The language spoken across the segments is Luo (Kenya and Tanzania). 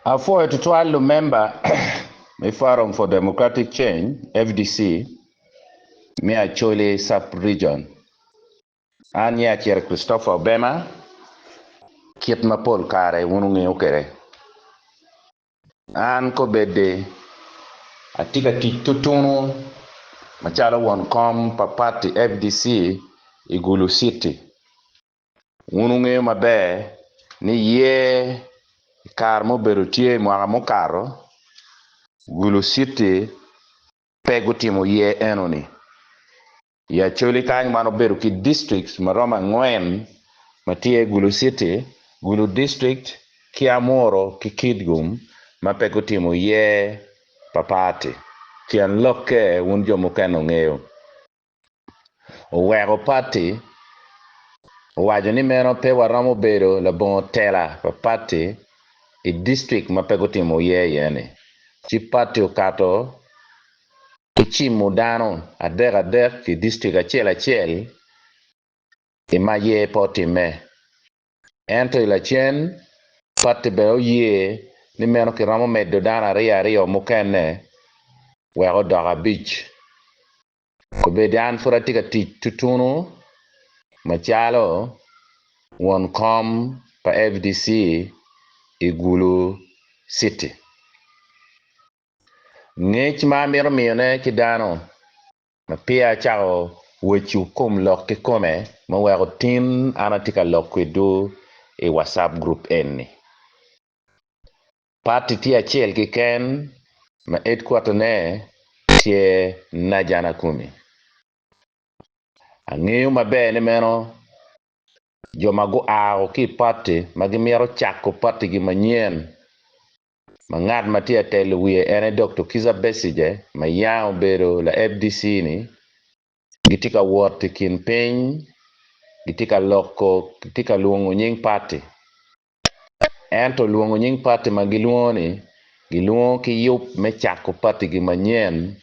Afo etutwalo member me Forum for Democratic Change FDC me Acholi sub-region. An ya chier Christopher Obema kiet mapol kare unu ng'eyo kere. An ko bede atika tik tutunu machalo won kom pa party FDC Igulu City. Unu ng'eyo maber ni ye kar mobedo tie mwaka mokaro Igulu City pego timo ye enoni. Ya choli kany mano bedo ki districts maroma ngwen matie Gulu City, Gulu District, Kiamoro, ki Kidgum mapego timo ye papati. Kian loke unjo mukeno ng'eyo. Owego party, owajo ni meno pe waromo bedo labongo tela papati i district mapego timo ye yene. Chi party okato ichimo dano adek ki district achiel ima ye potime. Ento ilachien party be oye ni meno kiromo medo dano ariyo mukene weko dok abich. Kobede an fura tika tich tutunu machalo won kom pa FDC Igulu City. Ng'ech ma miro miyone ki dano ma pia chako wechu kum lok ki kome ma weko tin ana tika lok kwedu i WhatsApp group enni. Party ti achiel ki ken ma headquarter ne tie Najana Kumi. Ang'eyo maber ni meno joma go ao ki party ma gimiro chako party gi manyien ma ng'at ma tie telo wiye ene Dr. Kiza Besije ma yaw bedo la FDC ni gitika wot kin piny gitika loko gitika luongo nying party. Ento luongo nying party ma giluongo ni giluongo ki yup me chako party gi manyien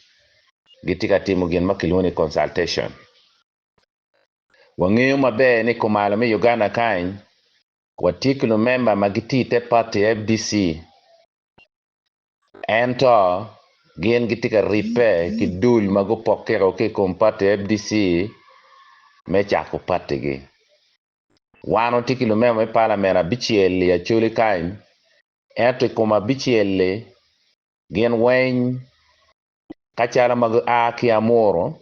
gitika timo gin ma kiluongo ni consultation. Wang'eyo maber ni kumalo me Uganda kany watikulo member magiti te party FDC ento gin gitika ripe kidul mago pokero ki kum party FDC me chako party gi. Wano tikilo member me parliament abichiel ya chuli kany ento kuma abichiel gin weny kachala mag Kiamoro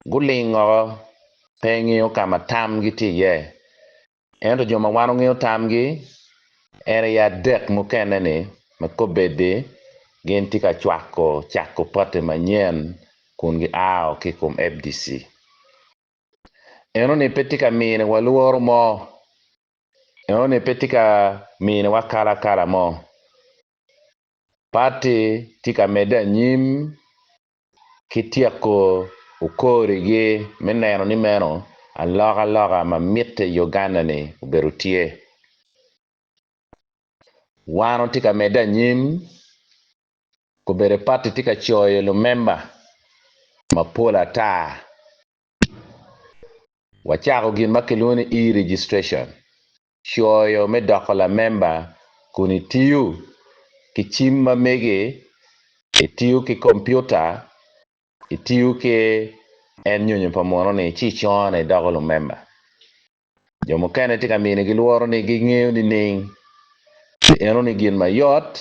gulingo peng'eyo kama tam gi tiye. Ento joma wano ng'eyo tam gi ere ya dek mukene ni makobede gin tika chako party manyien kun gi ao kikum FDC. Eno ni petika mine waluoro mo. Eno ni petika mine wakala mo. Party tika meda nyim kitiako ukori gi meneno ni meno aloka ma mitte Uganda ni uberu tie. Wano tika meda nyim kubere party tika choyo lo member mapola ata. Wachako gin makiluoni e-registration. Choyo me doko la member kuni tiyu ki chim mamege itiyu ki computer itiyu ki en nyonyo pamono ni chichone doko lo member. Jomukene tika mine giluoro ni ging'eyo ni ning eno ni gin mayot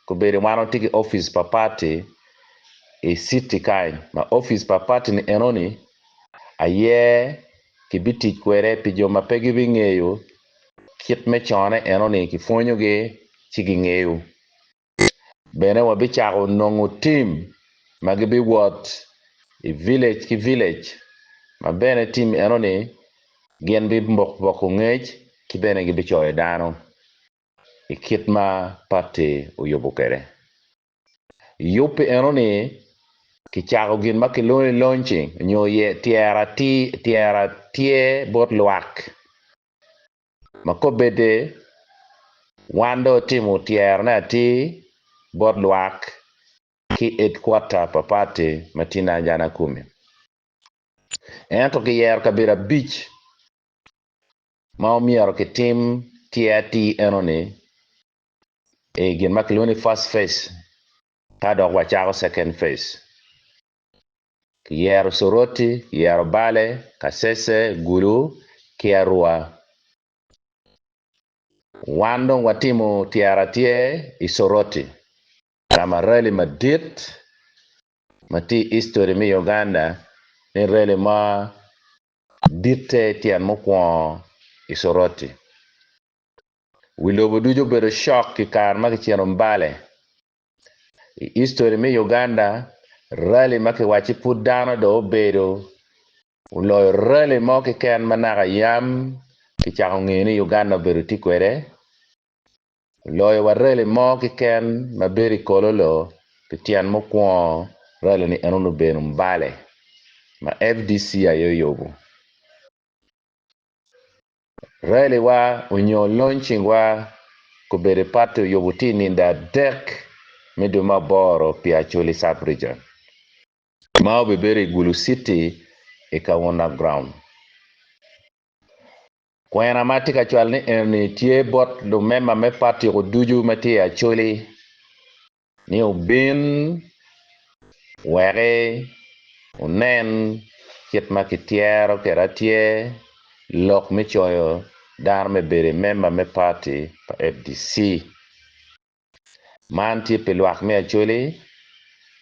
kubere wano tiki office pa party e city kany ma office pa party ni eno ni aye kibitich kwere pi joma pegi bing'eyo kit mechone eno ni kifuonyo gi chigi ng'eyo. Bene wabichako nong'o team magibi wot i village ki village ma bene team eno ni gien bi mbok ng'ech ki bene gibichoyo dano i kit ma party uyubo kere. Yupi eno ni kichako gin makiluoni launching nyo ye tiara tie bot luak makobede wando timo tiara na ti bot luak ki headquarter pa party matina Najana Kumi. Ento ki yer kabira beach ma omiero ki tim ti eno ni gin makiluni first phase ka dok wachako second phase. Kiyero Soroti, kiyero Bale, Kasese, Gulu, Kiarua. Wandong watimu tiara tie Isoroti. Kama rally madit, mati history mi Uganda, ni rally ma dite tian mukwa Isoroti. Wilobo dujo bedo shock ki kar maki chieno Mbale. History mi Uganda, rally maki wachi pudano do bedo. Uloyo rally mo ki ken manaka yam ki chako ngini Uganda bedo tikwede. Uloyo wa rally mo ki ken maberi kololo ki tian mukwa rally ni enunu bedo Mbale. Ma FDC ayo yobu. Rally wa unyo launching wa kubere pato yobu ninda dek miduma boro pia choli sub-region. Mao bebere Gulu City ikawona ground. Kwena mati kachwal ni erni tie bot do memba me party ko duju mati a choli ni ubin were unen chet makitiero keratie lok me choyo dar me bere memba me party pa FDC. Man ti peluak me a choli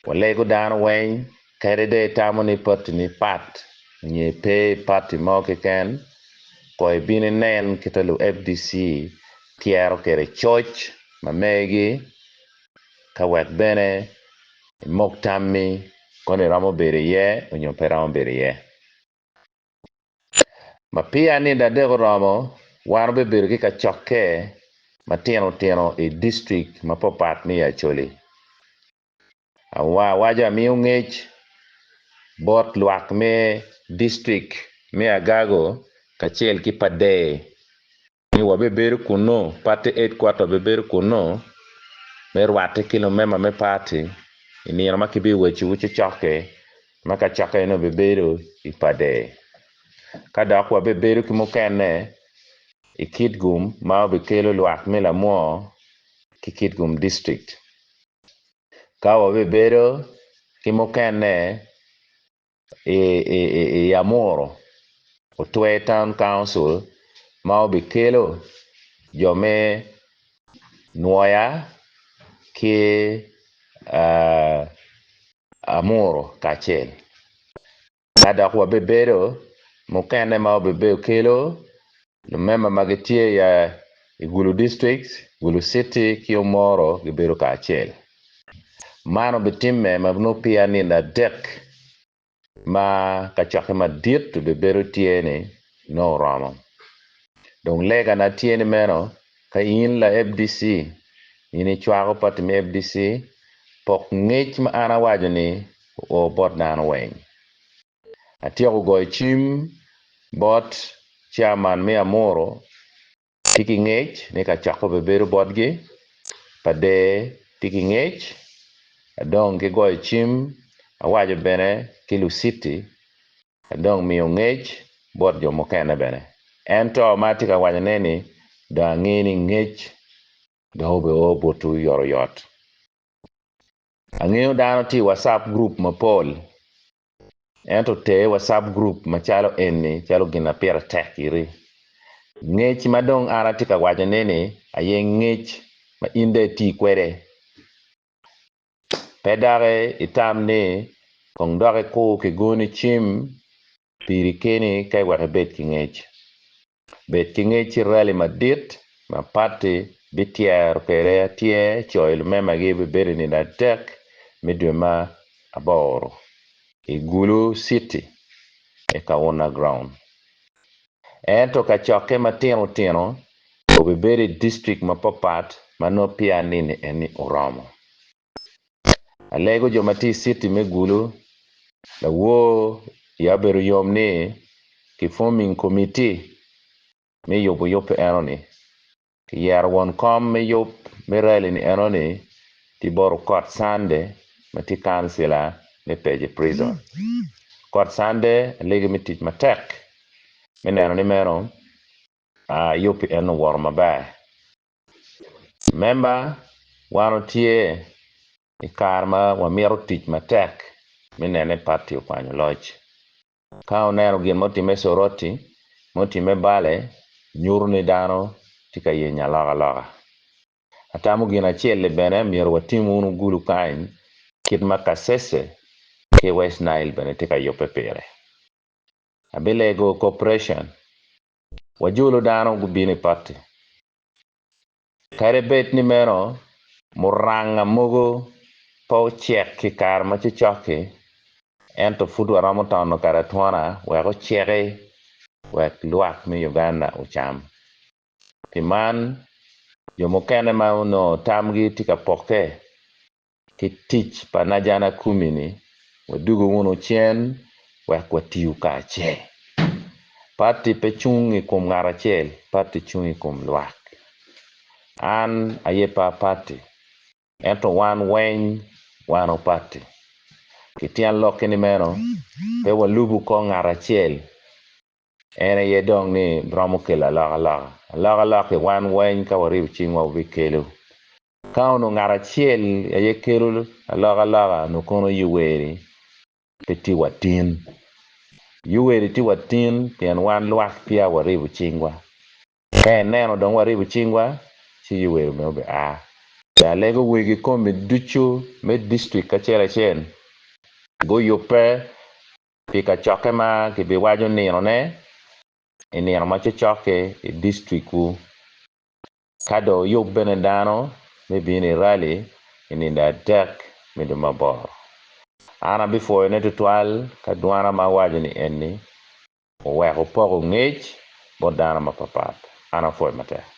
walego dan wen kere de tamo ni party ni pat nye pe party mo ken koy bini nen kitalu FDC tiero kere church mamegi kawet bene mok tammi kone ramo bere ye unyo pe ramo bere ye. Ma pia ni da dego ramo warbe bere ki ka chokke matino tino i district mapopat ni ya choli. Waja mi ungech bot luak me district me agago kachel ki pade ni wabeberu kuno party headquarter beberu kuno merwate kilo mema me party ini ma kibi wechi wuche choke maka choke no beberu ipade kada kwa beberu kimukene ikitgum ma bekelo luak me la mo kikitgum district kawa beberu kimukene Yamoro Otwe Town Council ma bekelo jome Nuoya ki Amoro kachel kada kwa beberu mukene ma bebe kelo lumema magitie ya Gulu district Gulu city Kiomoro beberu kachel mano betimme mabno pia ni na dek ma kachake madit beberu tiene no ramo donc lega na tiene meno ka in la FDC ini chwago pati me FDC pok ngech ma ana wajo ni o bot na wen atiyo go chim bot chairman me Amoro tiki ngech ne ka chako beberu botgi pade tiki ngech adong ke go chim awajo bene Kilu City adong mi ngech bot jo mokene bene ento matika wajo neni da ngini ngech do be o botu yoro yot ang'eyo dano ti WhatsApp group mapol ento te WhatsApp group machalo eni chalo gina pier tek iri ngech madong ara tika wajo neni aye ngech ma inde ti kwere pedare itam ni kong dore ko ke goni chim piri keni kai wata bet ki ngech rally madit ma party bitier kere tie choil mema gi bebere ni na tek miduma aboro Gulu City ekawona ground ento kachoke matino tino obebere district mapopat mano pia nini eni oromo alego jomati city me Gulu la wo yaberu yom ni ki forming committee me yobo yope enoni ki yer won kom me yop me rally ni enoni ti boru court sande mati kansila me peje prison court sande lege mitit matek meneno ni yopi eno wor maber member Wano tie I karma wa miro tich matek minene party okwanyo loch. Ka oneno gin motime Soroti, motime Bale, nyuru ni dano tika yenya loka. Atamo gin achiel bene miro watim unu gulu kain kit ma Kasese ke West Nile bene tika yope pire. Abilego corporation wajulo dano gubini party. Kare bet ni meno muranga mogo pa ochiek ki kar ma chichoki ento fut waromo tono kara tuana wek ochieki wek luak mi Uganda ocham. Pi man jo mokene ma uno tamgi tika poke ki tich pa Najana Kumi ni wadugo uno chien wek watiu ka achiel. Party pe chungi kum ng'ar achiel, party chungi kum luak. An ayepa party ento wan weny wano party. Kitian loki ni meno pe walubu ko ng'ar achiel ene ye dong ni bromo kelo loka wan weny ka wariu chingwa ubi kelo. Ka uno ng'ar achiel ye kelo loka nukono yuweri pe ti watin. Yuweri ti watin pien wan luak pia wariu chingwa. Ka neno dong wariu chingwa si yuweri me obe Ya lego wigi kombe duchu me district kachel go yope pika choke ma kibi wajo nino ne nino ma choke district ku kado yop bene dano me bini rally ininda dek mido mabor. Ana before ne tutual kadwana ma wajo ni eni weko poko ngech bo dano ma papat. Ana foi mate.